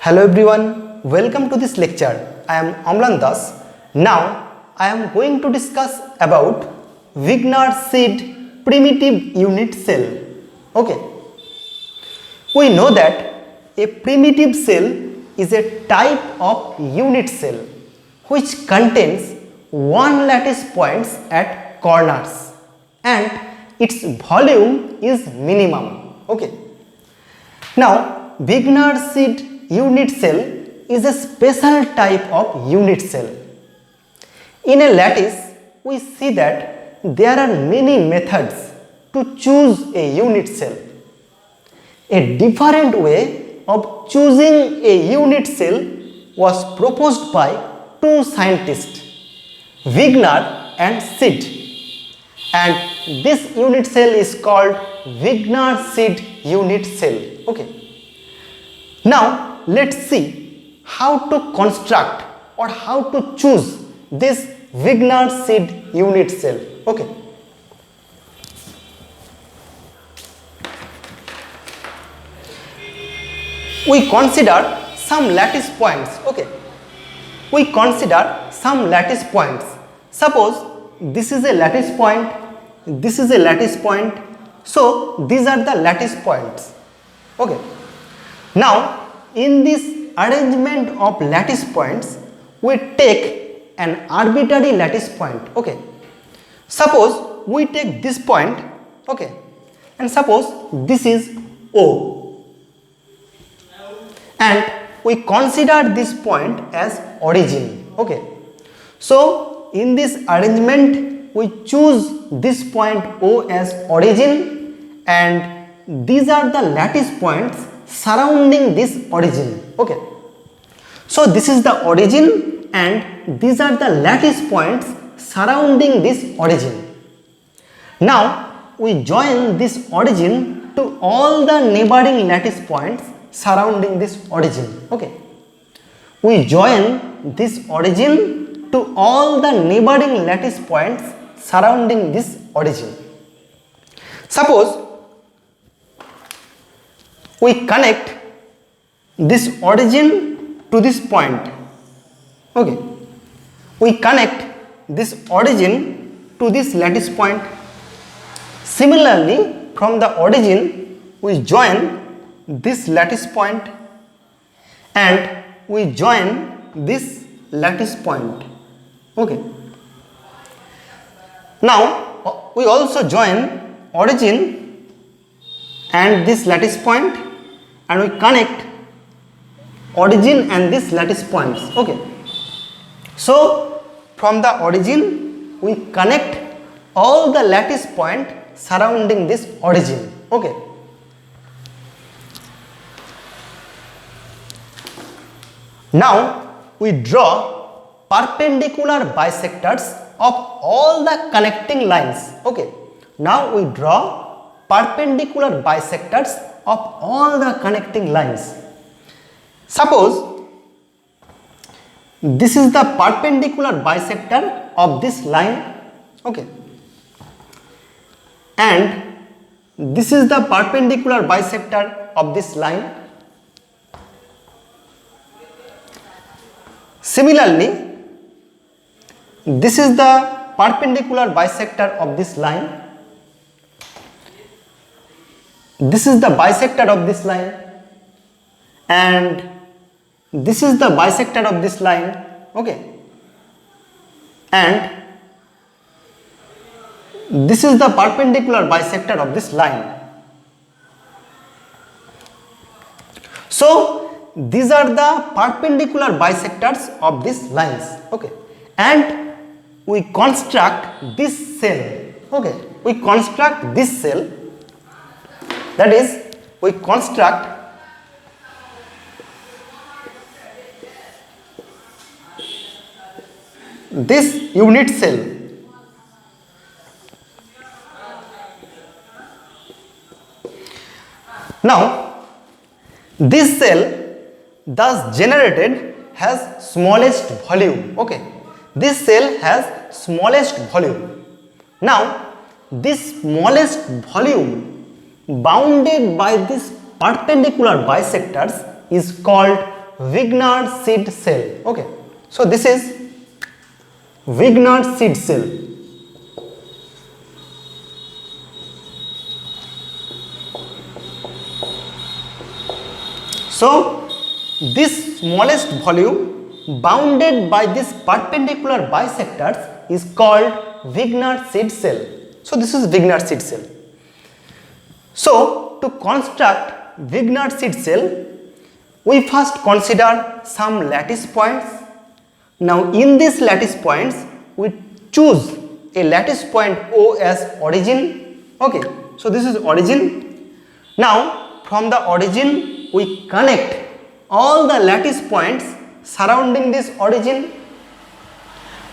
Hello everyone, welcome to this lecture. I am Amlan Das. Now I am going to discuss about Wigner seed primitive unit cell. Okay. We know that a primitive cell is a type of unit cell which contains one lattice points at corners and its volume is minimum. Okay. Now Wigner seed unit cell is a special type of unit cell. In a lattice, we see that there are many methods to choose a unit cell. A different way of choosing a unit cell was proposed by two scientists, Wigner and Seed. And this unit cell is called Wigner seed unit cell. Okay. Now, let's see how to construct or how to choose this Wigner seed unit cell. Okay. We consider some lattice points. Okay. We consider some lattice points. Suppose this is a lattice point, this is a lattice point. So these are the lattice points. Okay. Now in this arrangement of lattice points, we take an arbitrary lattice point. Okay. Suppose we take this point. Okay. And suppose this is O. And we consider this point as origin. Okay. So in this arrangement, we choose this point O as origin, and these are the lattice points surrounding this origin. Okay. So this is the origin and these are the lattice points surrounding this origin. Now we join this origin to all the neighboring lattice points surrounding this origin. Okay. We join this origin to all the neighboring lattice points surrounding this origin. Suppose we connect this origin to this point. Okay. We connect this origin to this lattice point. Similarly, from the origin, we join this lattice point and we join this lattice point. Okay. Now, we also join origin and this lattice point, and we connect origin and this lattice points. Okay. So from the origin we connect all the lattice point surrounding this origin. Okay. Now we draw perpendicular bisectors of all the connecting lines. Okay. Now we draw perpendicular bisectors of all the connecting lines. Suppose this is the perpendicular bisector of this line. Okay. And this is the perpendicular bisector of this line. Similarly, this is the perpendicular bisector of this line. This is the bisector of this line, and this is the bisector of this line. Okay. And this is the perpendicular bisector of this line. So these are the perpendicular bisectors of these lines. Okay. And we construct this cell. Okay. We construct this cell. That is, we construct this unit cell. Now, this cell thus generated has smallest volume. Okay. This cell has smallest volume. Now, this smallest volume bounded by these perpendicular bisectors is called Wigner seed cell. Okay, so this is Wigner seed cell. So this smallest volume bounded by these perpendicular bisectors is called Wigner seed cell. So this is Wigner seed cell. So to construct Wigner seed cell, we first consider some lattice points. Now in these lattice points, we choose a lattice point O as origin. Okay, so this is origin. Now from the origin, we connect all the lattice points surrounding this origin.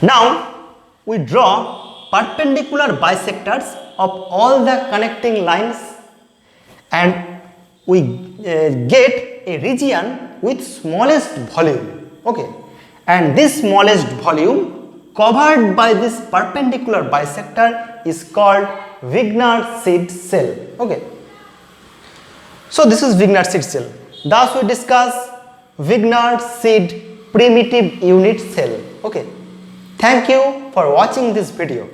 Now we draw perpendicular bisectors of all the connecting lines, and we get a region with smallest volume. Okay, and this smallest volume covered by this perpendicular bisector is called Wigner seed cell. Okay, so this is Wigner seed cell. Thus we discuss Wigner seed primitive unit cell. Okay, thank you for watching this video.